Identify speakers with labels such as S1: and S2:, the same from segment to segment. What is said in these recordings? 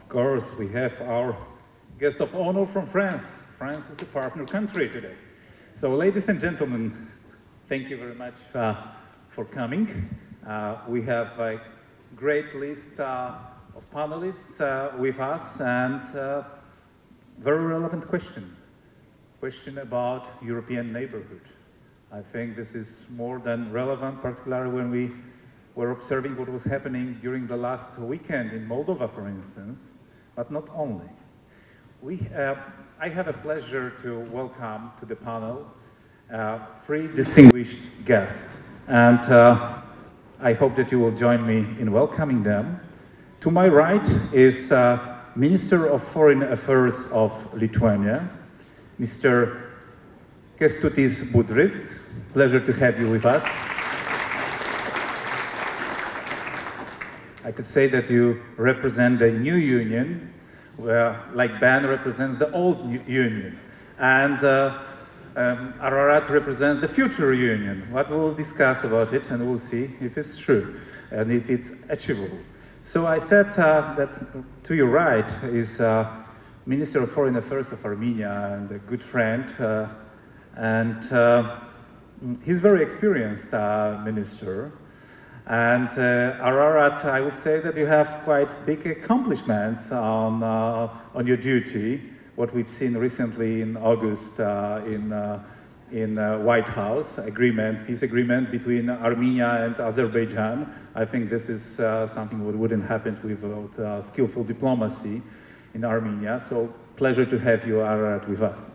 S1: Of course, we have our guest of honor from France. France is a partner country today. So, ladies and gentlemen, thank you very much for coming. We have a great list of panelists with us, and very relevant question about European neighborhood. I think this is more than relevant, particularly when we were observing what was happening during the last weekend in Moldova, for instance, but not only. I have a pleasure to welcome to the panel three distinguished guests, and I hope that you will join me in welcoming them. To my right is Minister of Foreign Affairs of Lithuania, Mr. Kęstutis Budrys. Pleasure to have you with us. I could say that you represent a new union, where, like Ben represents the old union, and Ararat represents the future union. But we'll discuss about it, and we'll see if it's true and if it's achievable. So I said that to your right is Minister of Foreign Affairs of Armenia and a good friend, and he's a very experienced minister. And Ararat, I would say that you have quite big accomplishments on your duty. What we've seen recently in August in White House peace agreement between Armenia and Azerbaijan. I think this is something that wouldn't happen without skillful diplomacy in Armenia. So pleasure to have you, Ararat, with us.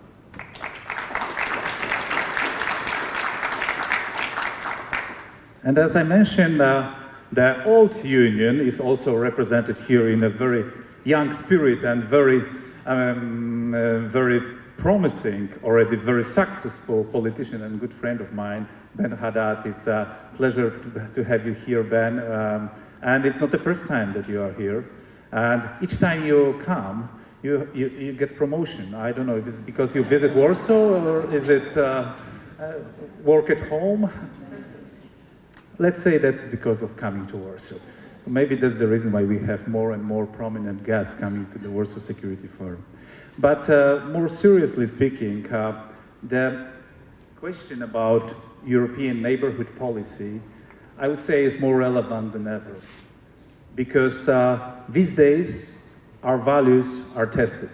S1: And as I mentioned, the old union is also represented here in a very young spirit and very promising, already very successful politician and good friend of mine, Ben Haddad. It's a pleasure to have you here, Ben. And it's not the first time that you are here. And each time you come, you get promotion. I don't know if it's because you visit Warsaw or is it work at home? Let's say that's because of coming to Warsaw. So maybe that's the reason why we have more and more prominent guests coming to the Warsaw Security Forum. But more seriously speaking, the question about European neighborhood policy, I would say, is more relevant than ever. Because these days, our values are tested.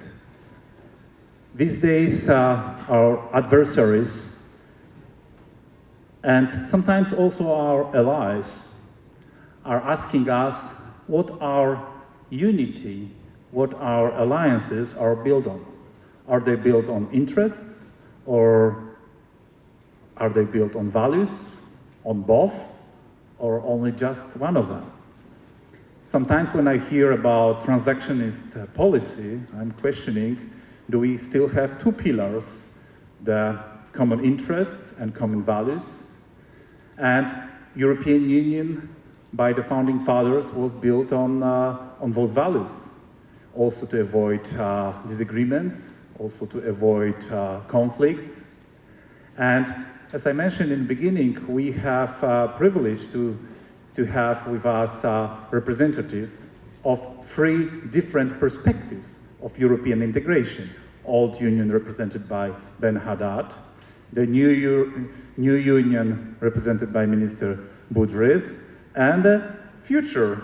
S1: These days, our adversaries and sometimes also our allies are asking us what our unity, what our alliances are built on. Are they built on interests, or are they built on values, on both, or only just one of them? Sometimes when I hear about transactionist policy, I'm questioning, do we still have two pillars, the common interests and common values? And European Union, by the founding fathers, was built on those values. Also to avoid disagreements, also to avoid conflicts. And as I mentioned in the beginning, we have privilege to have with us representatives of three different perspectives of European integration. Old Union represented by Ben Haddad, the new union represented by Minister Budrys, and a future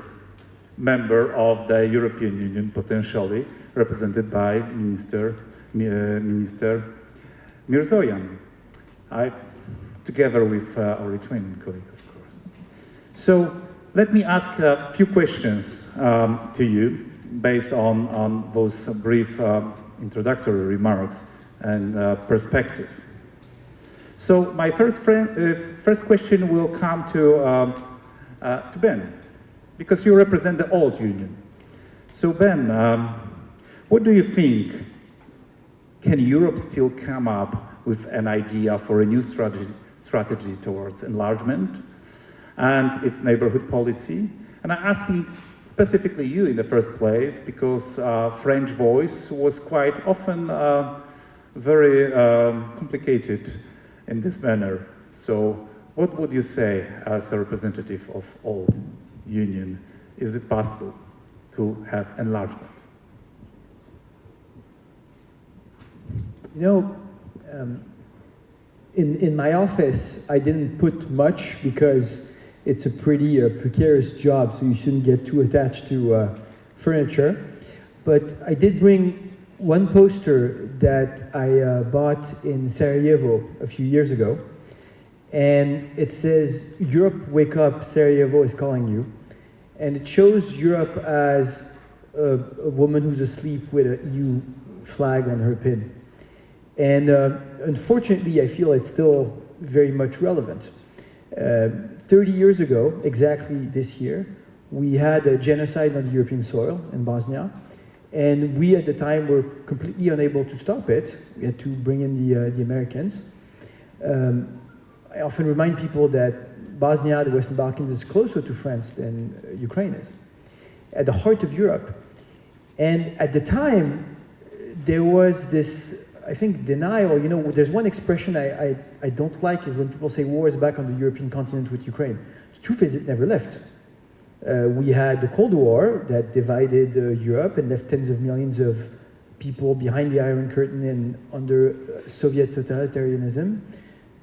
S1: member of the European Union, potentially represented by Minister Mirzoyan, together with our Lithuanian colleague, of course. So let me ask a few questions to you based on those brief introductory remarks and perspective. So my first question will come to Ben, because you represent the old union. So Ben, what do you think? Can Europe still come up with an idea for a new strategy towards enlargement and its neighborhood policy? And I'm asking specifically you in the first place, because French voice was quite often very complicated in this manner. So what would you say as a representative of old union? Is it possible to have enlargement?
S2: You know, in my office, I didn't put much because it's a pretty precarious job, so you shouldn't get too attached to furniture. But I did bring one poster that I bought in Sarajevo a few years ago. And it says, "Europe, wake up, Sarajevo is calling you." And it shows Europe as a woman who's asleep with an EU flag on her pin. And unfortunately, I feel it's still very much relevant. 30 years ago, exactly this year, we had a genocide on European soil in Bosnia. And we, at the time, were completely unable to stop it. We had to bring in the Americans. I often remind people that Bosnia, the Western Balkans, is closer to France than Ukraine is, at the heart of Europe. And at the time, there was this, I think, denial. You know, there's one expression I don't like is when people say war is back on the European continent with Ukraine. The truth is it never left. We had the Cold War that divided Europe and left tens of millions of people behind the Iron Curtain and under Soviet totalitarianism.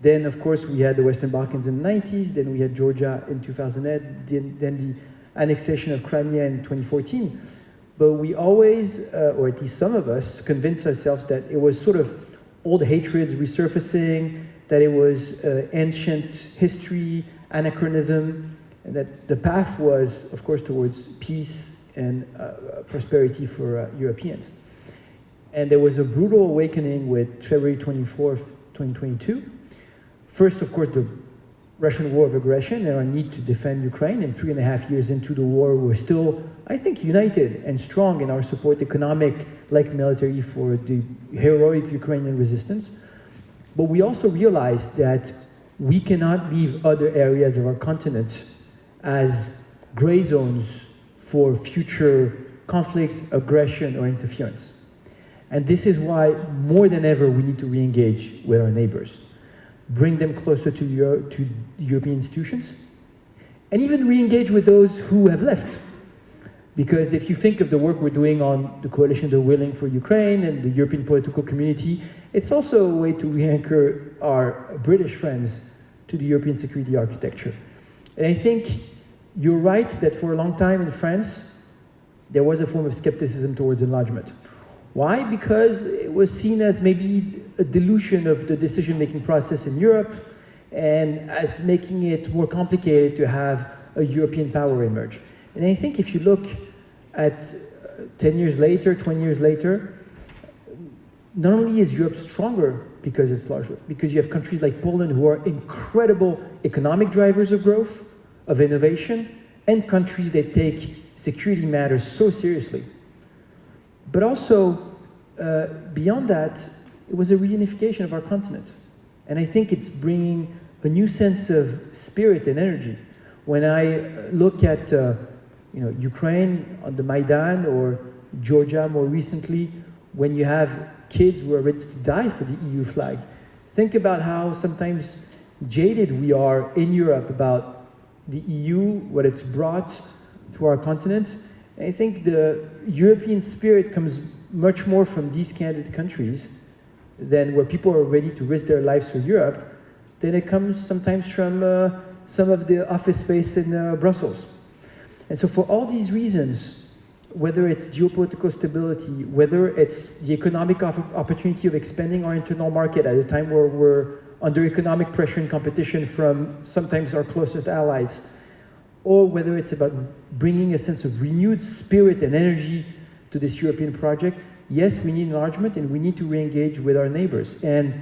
S2: Then, of course, we had the Western Balkans in the 90s, then we had Georgia in 2008, then the annexation of Crimea in 2014. But we always, or at least some of us, convinced ourselves that it was sort of old hatreds resurfacing, that it was ancient history, anachronism, and that the path was, of course, towards peace and prosperity for Europeans. And there was a brutal awakening with February 24th, 2022. First, of course, the Russian war of aggression and our need to defend Ukraine. And 3.5 years into the war, we're still, I think, united and strong in our support, economic, like military, for the heroic Ukrainian resistance. But we also realized that we cannot leave other areas of our continent as gray zones for future conflicts, aggression, or interference. And this is why, more than ever, we need to re-engage with our neighbors. Bring them closer to European institutions, and even re-engage with those who have left. Because if you think of the work we're doing on the Coalition of the Willing for Ukraine and the European political community, it's also a way to re-anchor our British friends to the European security architecture. And I think you're right that for a long time in France, there was a form of skepticism towards enlargement. Why? Because it was seen as maybe a dilution of the decision-making process in Europe and as making it more complicated to have a European power emerge. And I think if you look at 10 years later, 20 years later, not only is Europe stronger because it's larger, because you have countries like Poland who are incredible economic drivers of growth, of innovation, and countries that take security matters so seriously. But also, beyond that, it was a reunification of our continent. And I think it's bringing a new sense of spirit and energy. When I look at Ukraine on the Maidan, or Georgia more recently, when you have kids who are ready to die for the EU flag, think about how sometimes jaded we are in Europe about the EU, what it's brought to our continent. And I think the European spirit comes much more from these candidate countries than where people are ready to risk their lives for Europe, than it comes sometimes from some of the office space in Brussels. And so for all these reasons, whether it's geopolitical stability, whether it's the economic opportunity of expanding our internal market at a time where we're under economic pressure and competition from sometimes our closest allies, or whether it's about bringing a sense of renewed spirit and energy to this European project, yes, we need enlargement and we need to re-engage with our neighbors. And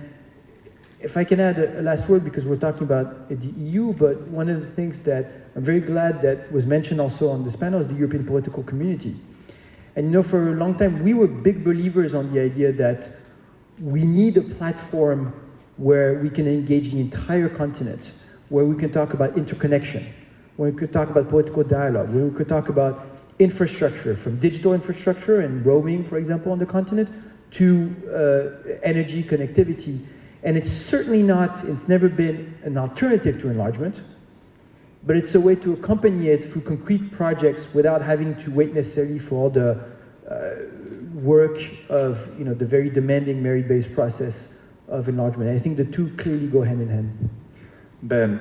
S2: if I can add a last word, because we're talking about the EU, but one of the things that I'm very glad that was mentioned also on this panel is the European political community. And you know, for a long time, we were big believers on the idea that we need a platform where we can engage the entire continent, where we can talk about interconnection, where we could talk about political dialogue, where we could talk about infrastructure, from digital infrastructure and roaming, for example, on the continent, to energy connectivity. And it's certainly not, it's never been an alternative to enlargement, but it's a way to accompany it through concrete projects without having to wait necessarily for all the work of the very demanding merit-based process of enlargement. I think the two clearly go hand in hand.
S1: Ben,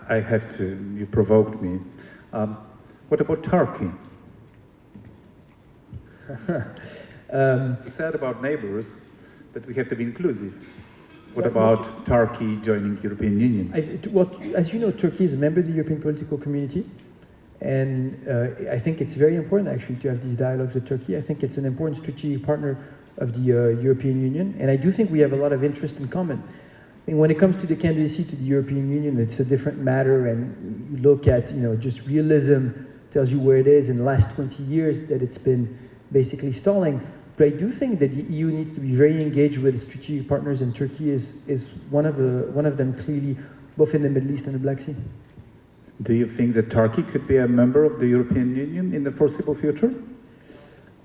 S1: I have to, you provoked me. What about Turkey? You said about neighbors, but we have to be inclusive. What about Turkey joining the European Union?
S2: As you know, Turkey is a member of the European political community, and I think it's very important actually to have these dialogues with Turkey. I think it's an important strategic partner of the European Union, and I do think we have a lot of interest in common. I think when it comes to the candidacy to the European Union, it's a different matter, and you look at, just realism tells you where it is in the last 20 years that it's been basically stalling. But I do think that the EU needs to be very engaged with strategic partners, and Turkey is one of them clearly, both in the Middle East and the Black Sea.
S1: Do you think that Turkey could be a member of the European Union in the foreseeable future?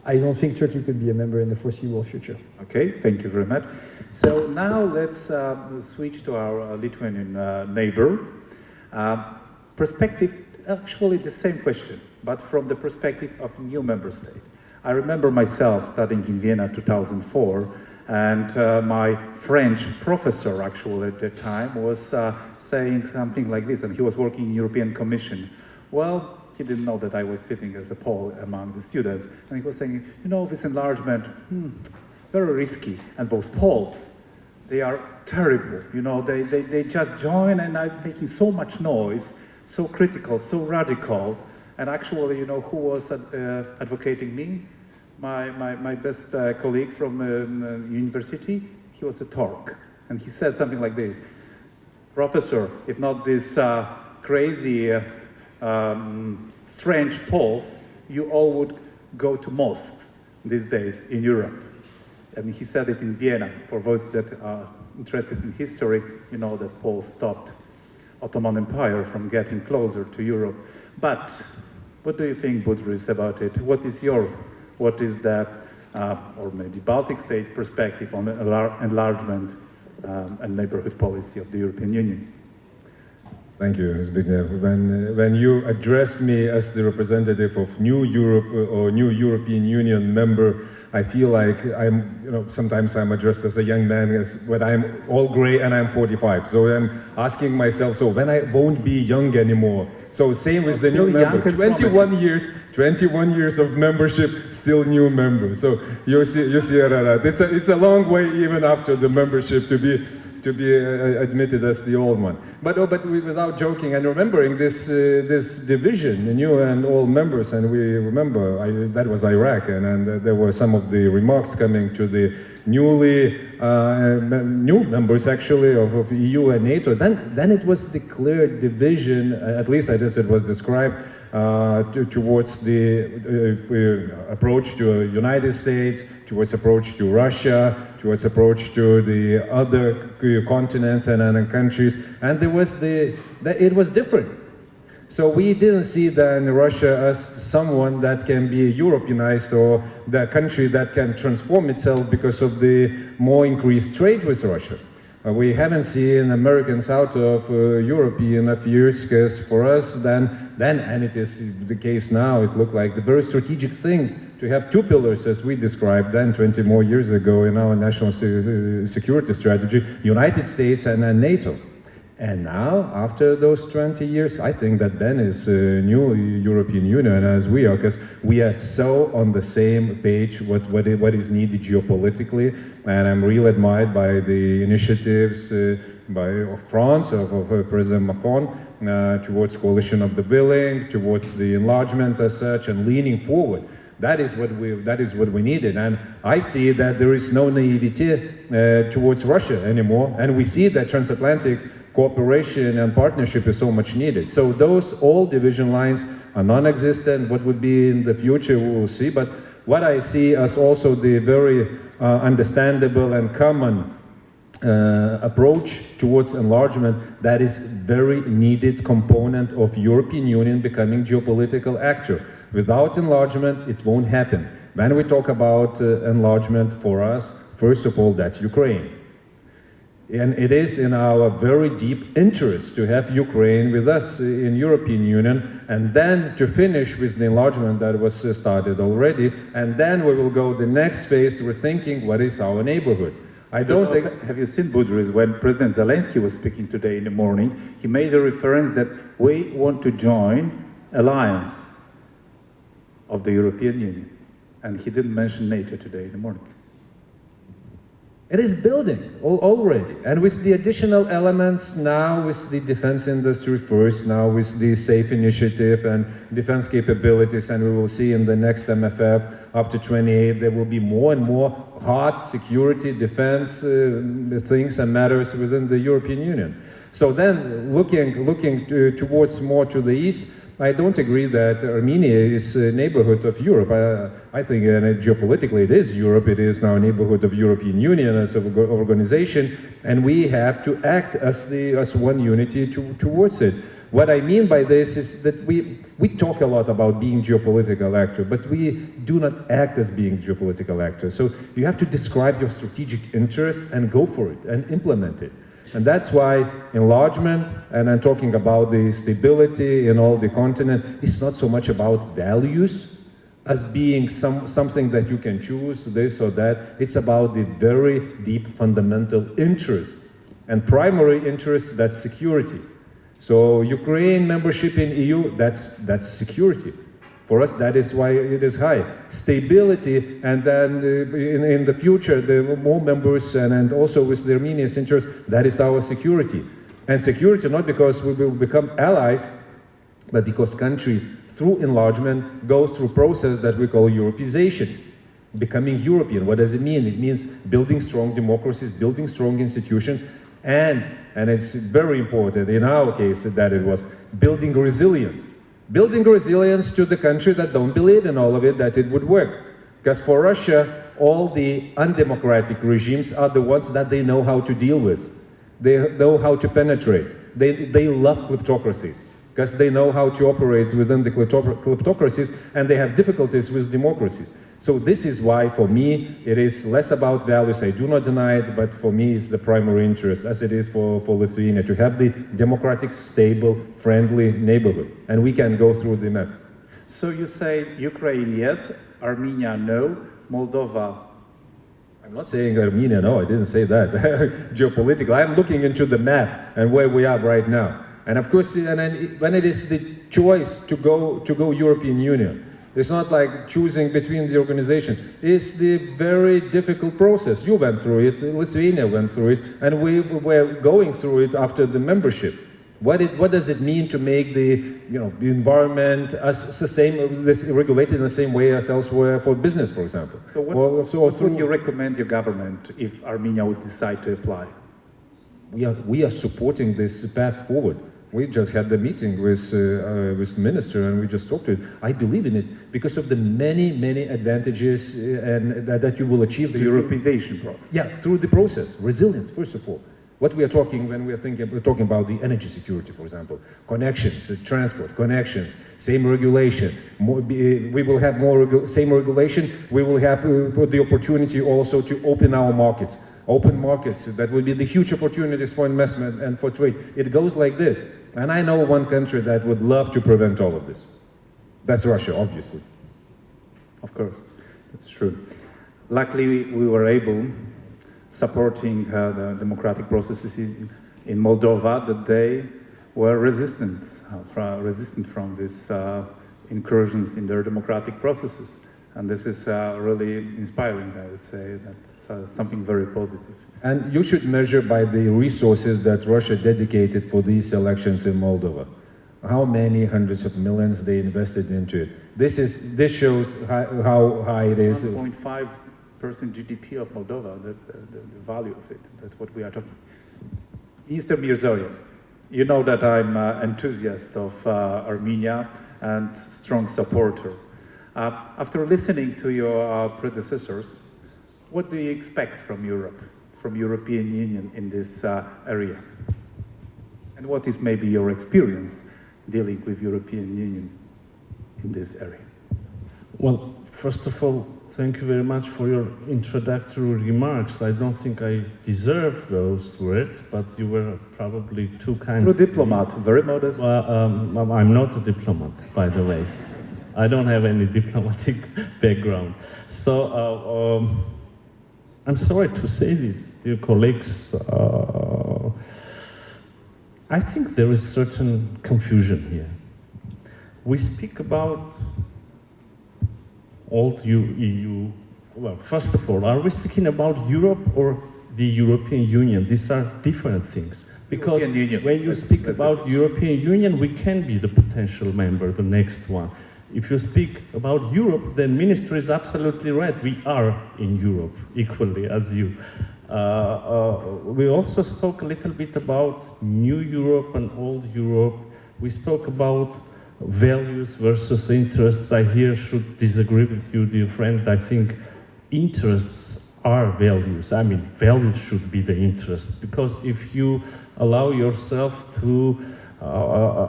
S2: I don't think Turkey could be a member in the foreseeable future.
S1: Okay, thank you very much. So now let's switch to our Lithuanian neighbor. Perspective, actually the same question, but from the perspective of a new member state. I remember myself studying in Vienna 2004, and my French professor actually at that time was saying something like this, and he was working in European Commission. Well, he didn't know that I was sitting as a Pole among the students, and he was saying, this enlargement, very risky, and those Poles, they are terrible, they just join and are making so much noise, so critical, so radical, and actually, who was advocating me? My best colleague from university, he was a Turk, and he said something like this: Professor, if not this crazy, strange Poles, you all would go to mosques these days in Europe. And he said it in Vienna. For those that are interested in history, that Poles stopped Ottoman Empire from getting closer to Europe. But what do you think, Budris, about it? What is the, or maybe Baltic states' perspective on enlargement and neighborhood policy of the European Union?
S3: Thank you, Zbigniew. When you addressed me as the representative of New Europe or New European Union member, I feel like sometimes I'm addressed as a young man, but I'm all gray and I'm 45. So I'm asking myself, so when I won't be young anymore? So same with the new member. 21 years of membership, still new member. So you see, it's a long way even after the membership to be admitted as the old one. But without joking and remembering this division, the new and old members, and we remember that was Iraq, and there were some of the remarks coming to the new members actually of EU and NATO. Then it was the clear division, at least as it was described, towards the approach to the United States, towards approach to Russia, towards approach to the other continents and other countries, and it was different. So we didn't see then Russia as someone that can be Europeanized or the country that can transform itself because of the more increased trade with Russia. We haven't seen Americans out of Europe in enough years, because for us then, and it is the case now, it looked like the very strategic thing to have two pillars, as we described then 20 more years ago in our national security strategy, United States and then NATO. And now, after those 20 years, I think that Ben is a new European Union as we are, because we are so on the same page what is needed geopolitically. And I'm really admired by the initiatives of France, of President Macron, towards coalition of the willing, towards the enlargement as such, and leaning forward. That is what we needed, and I see that there is no naivety towards Russia anymore, and we see that transatlantic cooperation and partnership is so much needed. So those old division lines are non-existent. What would be in the future, we will see. But what I see as also the very understandable and common approach towards enlargement, that is very needed component of European Union becoming geopolitical actor. Without enlargement, it won't happen. When we talk about enlargement for us, first of all, that's Ukraine. And it is in our very deep interest to have Ukraine with us in European Union, and then to finish with the enlargement that was started already, and then we will go the next phase, rethinking what is our neighborhood. I don't think...
S1: Have you seen Budrys when President Zelensky was speaking today in the morning? He made a reference that we want to join alliance of the European Union, and he didn't mention NATO today in the morning.
S3: It is building already, and with the additional elements now, with the defense industry first, now with the SAFE initiative and defense capabilities, and we will see in the next MFF after 28, there will be more and more hard security, defense things and matters within the European Union. So then, looking towards more to the east, I don't agree that Armenia is a neighborhood of Europe. I think geopolitically it is Europe. It is now a neighborhood of European Union as an organization, and we have to act as one unity towards it. What I mean by this is that we talk a lot about being geopolitical actor, but we do not act as being geopolitical actors. So you have to describe your strategic interest and go for it and implement it. And that's why enlargement, and I'm talking about the stability in all the continent, is not so much about values as being something that you can choose, this or that. It's about the very deep fundamental interest. And primary interest, that's security. So Ukraine membership in EU, that's security. For us, that is why it is high. Stability, and then in the future, the more members, and also with the Armenia's interest, that is our security. And security not because we will become allies, but because countries, through enlargement, go through a process that we call Europeization, becoming European. What does it mean? It means building strong democracies, building strong institutions, and it's very important in our case that it was building resilience. Building resilience to the countries that don't believe in all of it, that it would work. Because for Russia, all the undemocratic regimes are the ones that they know how to deal with. They know how to penetrate. They love kleptocracies, because they know how to operate within the kleptocracies, and they have difficulties with democracies. So this is why, for me, it is less about values. I do not deny it, but for me, it's the primary interest, as it is for Lithuania, to have the democratic, stable, friendly neighborhood. And we can go through the map.
S1: So you say Ukraine, yes, Armenia, no, Moldova.
S3: I'm not saying Armenia, no, I didn't say that. Geopolitical, I'm looking into the map and where we are right now. And of course, when it is the choice to go European Union, it's not like choosing between the organization. It's the very difficult process. You went through it, Lithuania went through it, and we were going through it after the membership. What does it mean to make the environment as the same, regulated in the same way as elsewhere for business, for example?
S1: So what would you recommend your government if Armenia would decide to apply?
S3: We are supporting this path forward. We just had the meeting with the minister, and we just talked to it. I believe in it because of the many advantages and that you will achieve.
S1: The Europeization process.
S3: Yeah, through the process. Resilience, first of all. What we are talking when we're talking about the energy security, for example, connections, transport, connections, same regulation. We will have same regulation. We will have the opportunity also to open our markets. Open markets, that will be the huge opportunities for investment and for trade. It goes like this. And I know one country that would love to prevent all of this. That's Russia, obviously.
S1: Of course, that's true. Luckily, we were able, supporting the democratic processes in Moldova, that they were resistant from these incursions in their democratic processes. And this is really inspiring, I would say. That's something very positive.
S3: And you should measure by the resources that Russia dedicated for these elections in Moldova. How many hundreds of millions they invested into it. This shows how high it is.
S1: 1.5% GDP of Moldova, that's the value of it. That's what we are talking. Mr. Mirzoyan, you know that I'm an enthusiast of Armenia and strong supporter. After listening to your predecessors, what do you expect from Europe, from European Union in this area? And what is maybe your experience dealing with European Union in this area?
S4: Well, first of all, thank you very much for your introductory remarks. I don't think I deserve those words, but you were probably too kind.
S1: You're a diplomat, very modest.
S4: Well, I'm not a diplomat, by the way. I don't have any diplomatic background. So I'm sorry to say this, dear colleagues. I think there is certain confusion here. We speak about old EU. Well, first of all, are we speaking about Europe or the European Union? These are different things. Because when you speak about European Union, we can be the potential member, the next one. If you speak about Europe, then Minister is absolutely right. We are in Europe equally as you. We also spoke a little bit about new Europe and old Europe. We spoke about values versus interests. I here should disagree with you, dear friend. I think interests are values. I mean, values should be the interest, because if you allow yourself to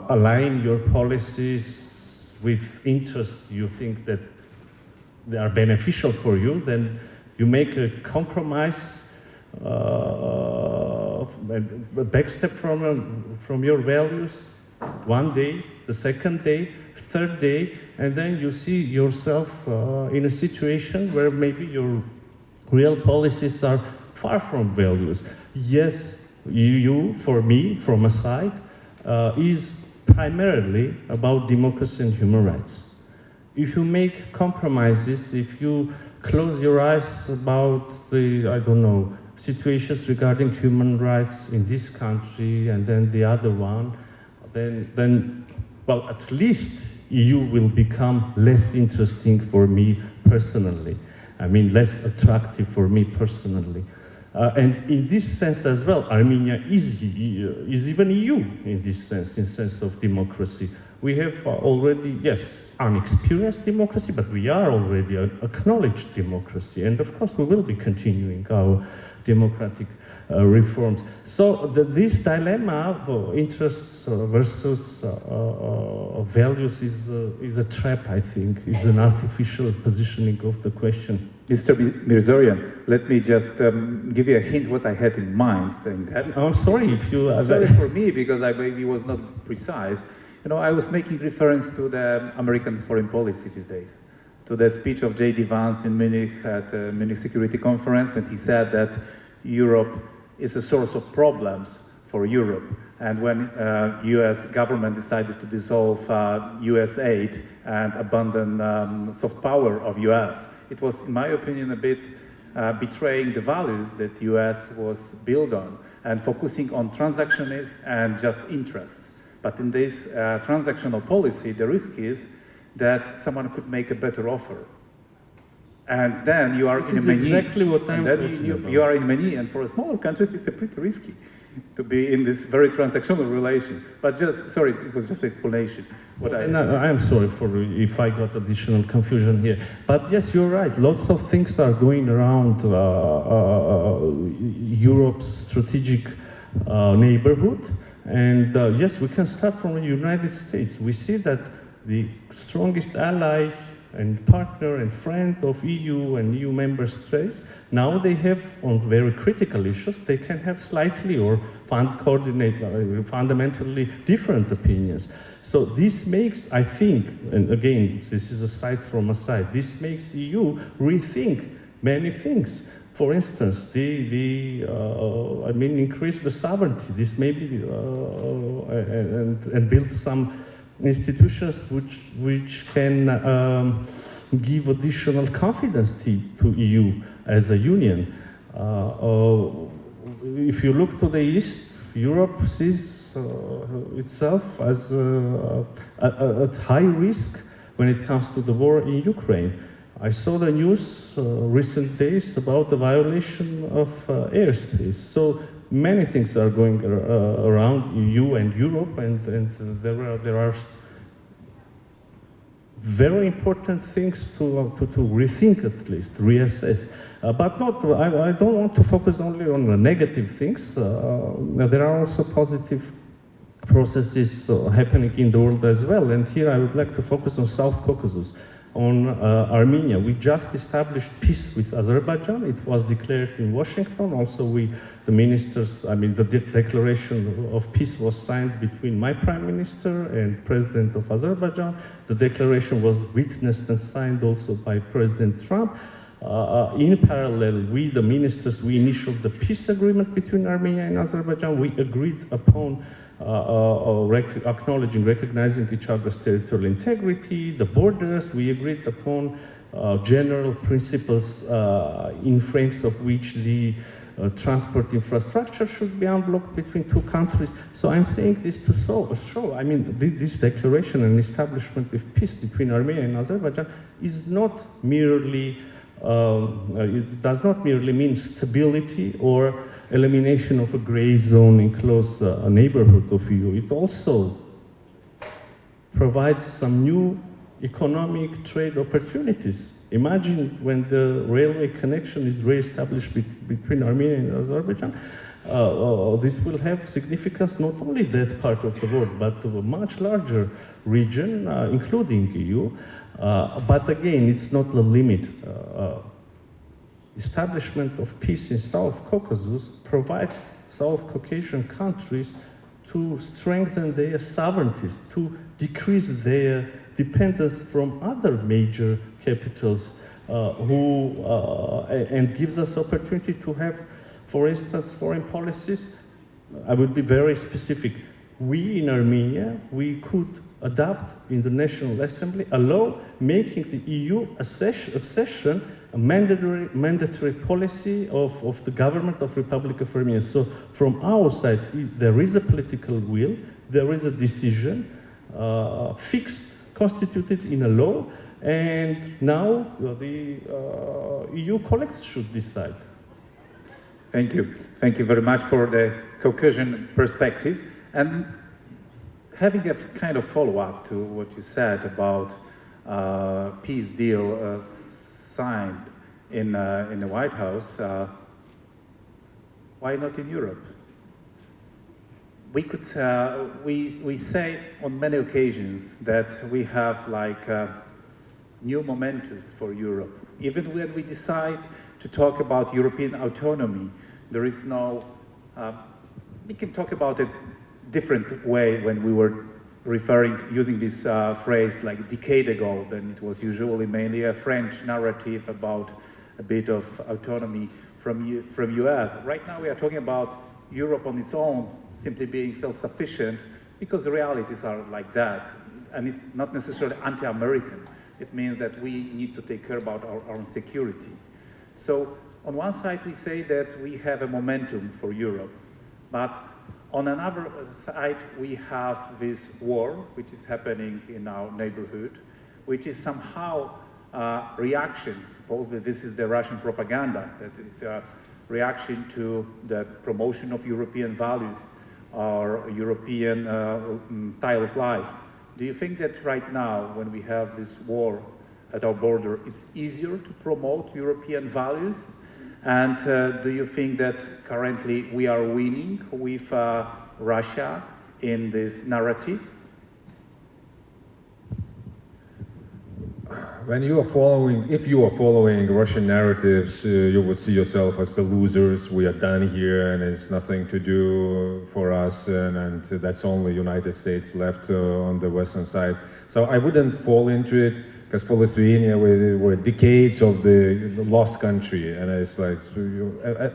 S4: align your policies with interests you think that they are beneficial for you, then you make a compromise, a backstep from your values one day, the second day, third day, and then you see yourself in a situation where maybe your real policies are far from values. Yes, EU, for me, from a side, is primarily about democracy and human rights. If you make compromises, if you close your eyes about the, I don't know, situations regarding human rights in this country and then the other one, then well, at least EU will become less interesting for me personally. I mean, less attractive for me personally. And in this sense as well, Armenia is even EU in this sense, in sense of democracy. We have already, yes, unexperienced democracy, but we are already an acknowledged democracy. And of course, we will be continuing our democratic reforms. So this dilemma of interests versus values is a trap, I think, is an artificial positioning of the question.
S1: Mr. Mirzorian, let me just give you a hint what I had in mind saying that.
S4: I'm sorry if you...
S1: Sorry for me, because I maybe was not precise. You know, I was making reference to the American foreign policy these days, to the speech of J.D. Vance in Munich at the Munich Security Conference, when he said that Europe is a source of problems for Europe. And when US government decided to dissolve US aid and abandon soft power of US, it was, in my opinion, a bit betraying the values that US was built on and focusing on transactionism and just interests. But in this transactional policy, the risk is that someone could make a better offer. And then you are in a menu.
S4: Exactly what I'm talking about.
S1: You are in a menu, and for a smaller countries, it's pretty risky to be in this very transactional relation. But just, sorry, it was just an explanation.
S4: I am sorry for if I got additional confusion here. But yes, you're right. Lots of things are going around Europe's strategic neighborhood. And yes, we can start from the United States. We see that the strongest ally and partner and friend of EU and EU member states, now they have, on very critical issues, they can have slightly or fundamentally different opinions. So this makes, I think, and again, this is aside from aside, this makes EU rethink many things. For instance, increase the sovereignty. This may be, and build some institutions which can give additional confidence to EU as a union. If you look to the east, Europe sees itself as at high risk when it comes to the war in Ukraine. I saw the news recent days about the violation of airspace. So many things are going around EU and Europe, and there are very important things to rethink, at least reassess. But not. I don't want to focus only on the negative things. There are also positive processes happening in the world as well. And here I would like to focus on South Caucasus. on Armenia. We just established peace with Azerbaijan. It was declared in Washington. Also, the ministers, the declaration of peace was signed between my prime minister and president of Azerbaijan. The declaration was witnessed and signed also by President Trump. In parallel, we, the ministers, we initiated the peace agreement between Armenia and Azerbaijan. We agreed upon recognizing each other's territorial integrity, the borders. We agreed upon general principles in frames of which the transport infrastructure should be unblocked between two countries. So I'm saying this to show, this declaration and establishment of peace between Armenia and Azerbaijan is not merely, it does not merely mean stability or elimination of a gray zone in close neighborhood of EU. It also provides some new economic trade opportunities. Imagine when the railway connection is re-established between Armenia and Azerbaijan, this will have significance not only that part of the world, but to a much larger region, including EU. But again, it's not the limit. Establishment of peace in South Caucasus provides South Caucasian countries to strengthen their sovereignties, to decrease their dependence from other major capitals, and gives us opportunity to have, for instance, foreign policies. I would be very specific. We in Armenia, we could adopt in the National Assembly a law making the EU accession a mandatory policy of the government of Republic of Armenia. So from our side, there is a political will, there is a decision fixed, constituted in a law, and now the EU colleagues should decide.
S1: Thank you. Thank you very much for the Caucasian perspective. And having a kind of follow-up to what you said about peace deal signed in the White House, why not in Europe? We could we say on many occasions that we have like new momentums for Europe. Even when we decide to talk about European autonomy, there is no. We can talk about it different way when we were using this phrase like a decade ago. Then it was usually mainly a French narrative about a bit of autonomy from US. Right now we are talking about Europe on its own simply being self-sufficient because the realities are like that. And it's not necessarily anti-American. It means that we need to take care about our own security. So on one side we say that we have a momentum for Europe, but on another side, we have this war, which is happening in our neighborhood, which is somehow a reaction. Supposedly this is the Russian propaganda, that it's a reaction to the promotion of European values or European style of life. Do you think that right now, when we have this war at our border, it's easier to promote European values? And do you think that currently we are winning with Russia in these narratives?
S3: When you are if you are following Russian narratives, you would see yourself as the losers. We are done here, and it's nothing to do for us, and that's only United States left on the Western side. So I wouldn't fall into it. Because for Lithuania, we were decades of the lost country, and it's like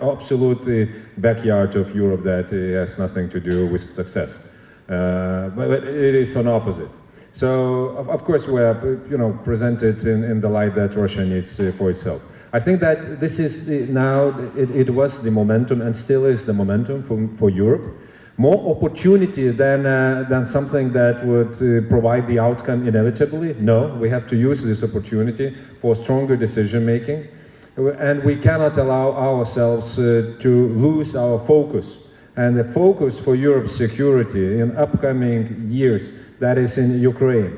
S3: absolutely backyard of Europe that has nothing to do with success. But it is an opposite. So of course we are, presented in the light that Russia needs for itself. I think that this is it was the momentum and still is the momentum for Europe. More opportunity than something that would provide the outcome inevitably. No, we have to use this opportunity for stronger decision making, and we cannot allow ourselves to lose our focus. And the focus for Europe's security in upcoming years, that is in Ukraine.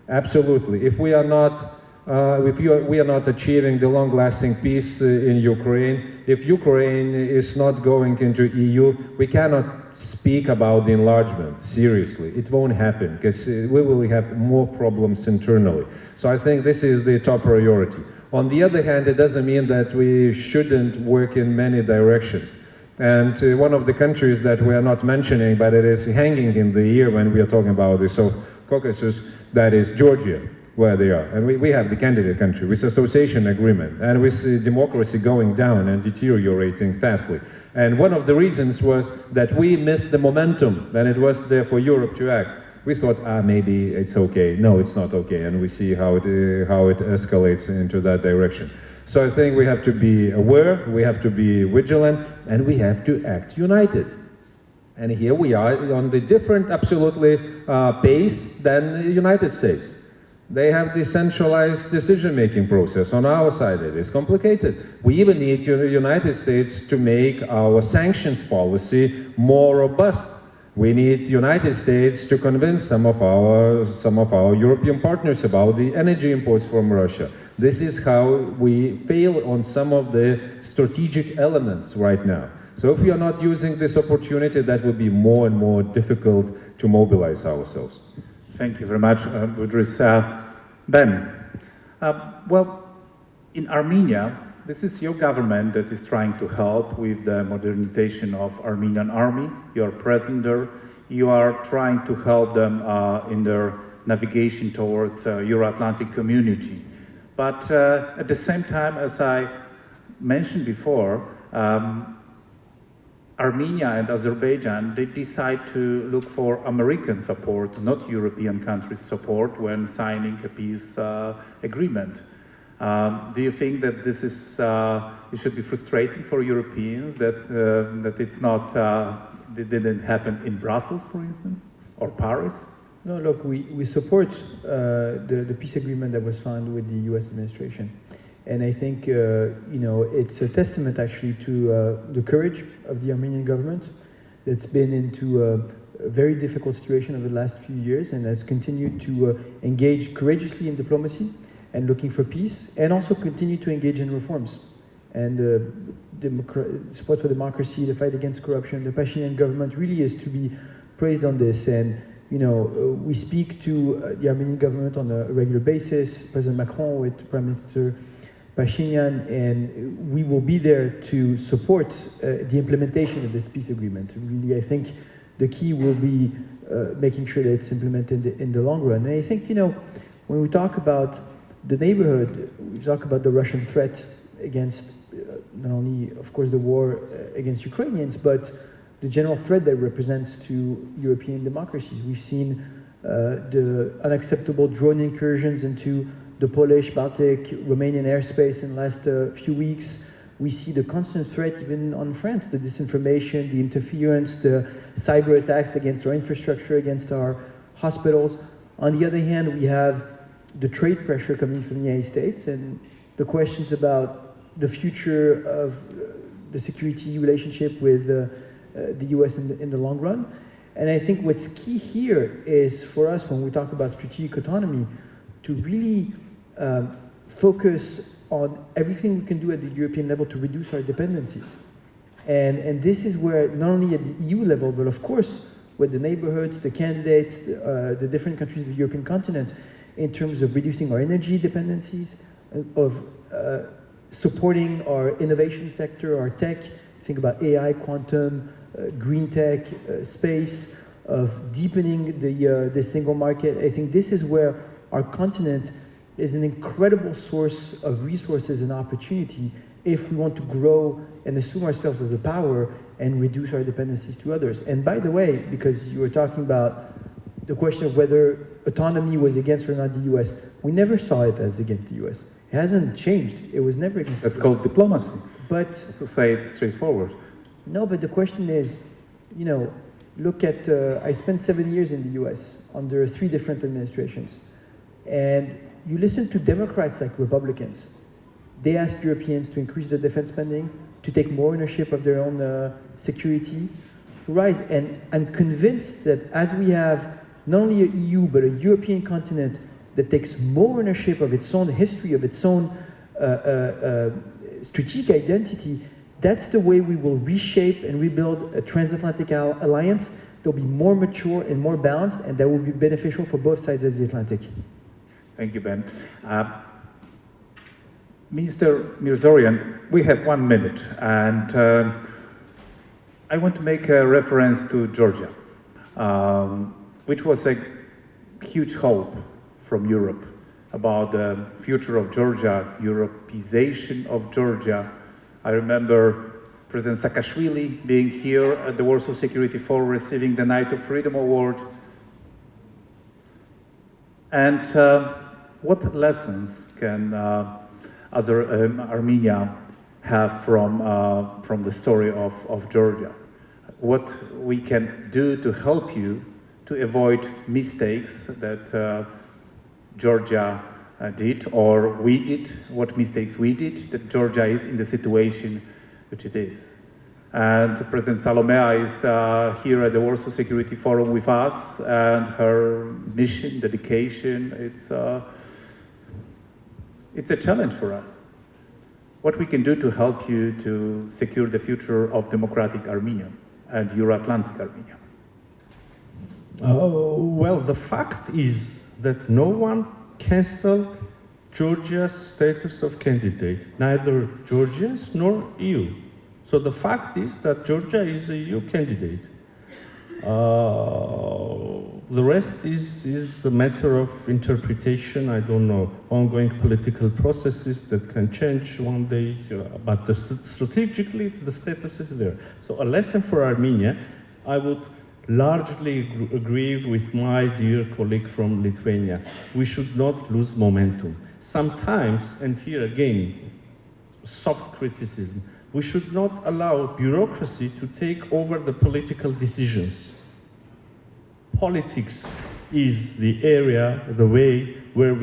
S3: Absolutely. If we are not if we are not achieving the long-lasting peace in Ukraine, if Ukraine is not going into EU, we cannot speak about the enlargement, seriously. It won't happen, because we will have more problems internally. So I think this is the top priority. On the other hand, it doesn't mean that we shouldn't work in many directions. And one of the countries that we are not mentioning, but it is hanging in the air when we are talking about the South Caucasus, that is Georgia, where they are. And we have the candidate country with association agreement, and with democracy going down and deteriorating fastly. And one of the reasons was that we missed the momentum, and it was there for Europe to act. We thought, maybe it's okay. No, it's not okay, and we see how it escalates into that direction. So I think we have to be aware, we have to be vigilant, and we have to act united. And here we are on the different, absolutely, pace than the United States. They have the centralized decision-making process. On our side, it is complicated. We even need the United States to make our sanctions policy more robust. We need the United States to convince some of our European partners about the energy imports from Russia. This is how we fail on some of the strategic elements right now. So if we are not using this opportunity, that will be more and more difficult to mobilize ourselves.
S1: Thank you very much, Budris. Ben, well, in Armenia, this is your government that is trying to help with the modernization of Armenian army. You are present there. You are trying to help them in their navigation towards Euro-Atlantic community. But at the same time, as I mentioned before, Armenia and Azerbaijan, they decide to look for American support, not European countries' support when signing a peace agreement. Do you think that this is, it should be frustrating for Europeans that it's not, it didn't happen in Brussels, for instance, or Paris?
S2: No, look, we support the peace agreement that was signed with the US administration. And I think, it's a testament actually to the courage of the Armenian government that's been into a very difficult situation over the last few years and has continued to engage courageously in diplomacy and looking for peace, and also continue to engage in reforms. And support for democracy, the fight against corruption, the Pashinyan government really is to be praised on this. And we speak to the Armenian government on a regular basis, President Macron with Prime Minister Pashinyan, and we will be there to support the implementation of this peace agreement. Really, I think the key will be making sure that it's implemented in the long run. And I think, when we talk about the neighborhood, we talk about the Russian threat against not only, of course, the war against Ukrainians, but the general threat that it represents to European democracies. We've seen the unacceptable drone incursions into the Polish, Baltic, Romanian airspace in the last few weeks. We see the constant threat even on France, the disinformation, the interference, the cyber attacks against our infrastructure, against our hospitals. On the other hand, we have the trade pressure coming from the United States and the questions about the future of the security relationship with the US in the long run. And I think what's key here is for us, when we talk about strategic autonomy, to really focus on everything we can do at the European level to reduce our dependencies. And this is where, not only at the EU level, but of course, with the neighborhoods, the candidates, the different countries of the European continent, in terms of reducing our energy dependencies, of supporting our innovation sector, our tech, think about AI, quantum, green tech, space, of deepening the single market. I think this is where our continent is an incredible source of resources and opportunity if we want to grow and assume ourselves as a power and reduce our dependencies to others. And by the way, because you were talking about the question of whether autonomy was against or not the US, we never saw it as against the US. It hasn't changed. It was never against
S1: That's called diplomacy.
S2: But
S1: to say it straightforward.
S2: No, but the question is, look at, I spent 7 years in the US under 3 different administrations. And you listen to Democrats like Republicans. They ask Europeans to increase their defense spending, to take more ownership of their own security, to rise. And I'm convinced that as we have not only a EU, but a European continent that takes more ownership of its own history, of its own strategic identity, that's the way we will reshape and rebuild a transatlantic alliance. They'll be more mature and more balanced, and that will be beneficial for both sides of the Atlantic.
S1: Thank you, Ben. Minister Mirzoyan, we have 1 minute, and I want to make a reference to Georgia, which was a huge hope from Europe about the future of Georgia, Europeization of Georgia. I remember President Saakashvili being here at the Warsaw Security Forum, receiving the Knight of Freedom Award. And what lessons can Armenia have from the story of Georgia? What we can do to help you to avoid mistakes that Georgia did, or we did, what mistakes we did, that Georgia is in the situation which it is. And President Salomea is here at the Warsaw Security Forum with us, and her mission, dedication, it's a challenge for us. What we can do to help you to secure the future of democratic Armenia and Euro-Atlantic Armenia?
S4: Well, the fact is that no one cancelled Georgia's status of candidate, neither Georgians nor EU. So the fact is that Georgia is a EU candidate. The rest is a matter of interpretation. I don't know, ongoing political processes that can change one day, but strategically the status is there. So a lesson for Armenia, I would largely agree with my dear colleague from Lithuania. We should not lose momentum. Sometimes, and here again, soft criticism, we should not allow bureaucracy to take over the political decisions. Politics is the area, the way where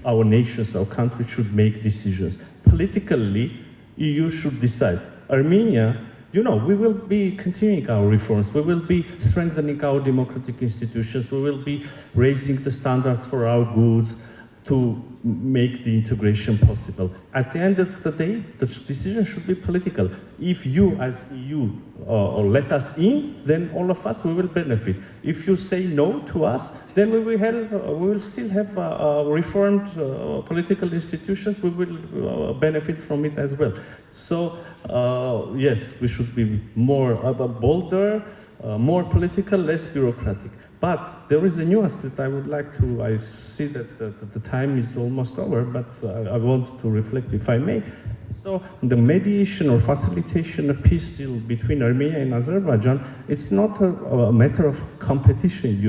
S4: our nations, our countries should make decisions. Politically, EU should decide. Armenia, we will be continuing our reforms. We will be strengthening our democratic institutions. We will be raising the standards for our goods to make the integration possible. At the end of the day, the decision should be political. If you, as EU, let us in, then all of us, we will benefit. If you say no to us, then we will still have reformed political institutions. We will benefit from it as well. So, yes, we should be more bolder, more political, less bureaucratic. But there is a nuance that I would like to, I see that the time is almost over, but I want to reflect, if I may. So the mediation or facilitation of peace deal between Armenia and Azerbaijan, it's not a matter of competition,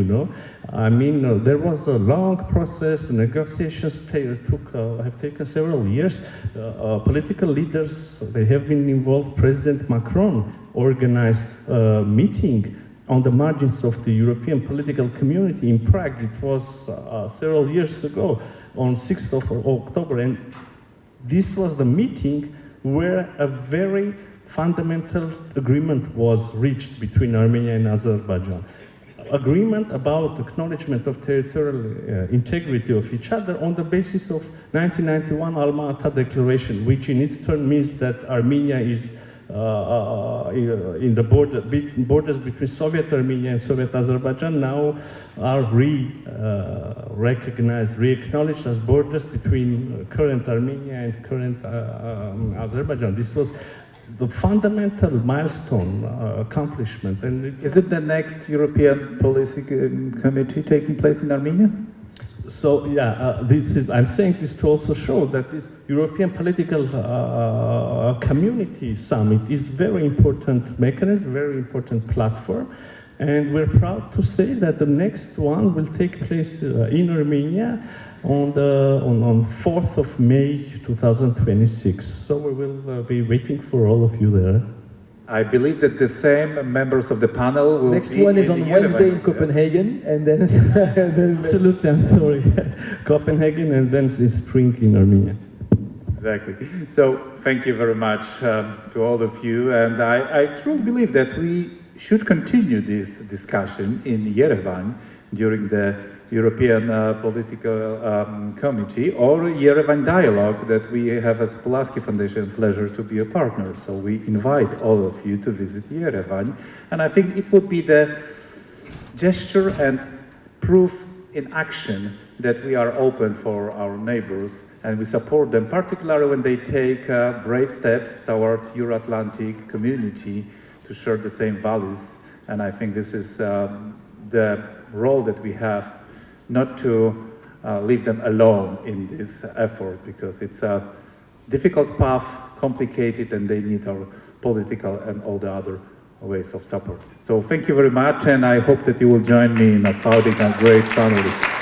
S4: I mean, there was a long process, the negotiations have taken several years. Political leaders, they have been involved. President Macron organized a meeting on the margins of the European political community in Prague. It was several years ago, on 6th of October, and this was the meeting where a very fundamental agreement was reached between Armenia and Azerbaijan. Agreement about acknowledgement of territorial integrity of each other on the basis of 1991 Alma-Ata Declaration, which in its turn means that Armenia is in the borders between Soviet Armenia and Soviet Azerbaijan now are recognized, re-acknowledged as borders between current Armenia and current Azerbaijan. This was the fundamental milestone accomplishment. And
S1: is it the next European Policy Committee taking place in Armenia?
S4: So yeah, I'm saying this to also show that this European political community summit is very important mechanism, very important platform, and we're proud to say that the next one will take place in Armenia on 4th of May 2026. So we will be waiting for all of you there.
S1: I believe that the same members of the panel will
S2: Next
S1: be
S2: one is on Wednesday in
S1: Yerevan.
S2: Copenhagen, and then...
S4: Absolutely, I'm sorry. Copenhagen and then in spring in Armenia.
S1: Exactly. So thank you very much to all of you, and I truly believe that we should continue this discussion in Yerevan during the European Political Committee, or Yerevan Dialogue that we have as Pulaski Foundation pleasure to be a partner. So we invite all of you to visit Yerevan, and I think it would be the gesture and proof in action that we are open for our neighbors and we support them, particularly when they take brave steps towards Euro-Atlantic community to share the same values. And I think this is the role that we have, not to leave them alone in this effort, because it's a difficult path, complicated, and they need our political and all the other ways of support. So thank you very much, and I hope that you will join me in applauding our great families.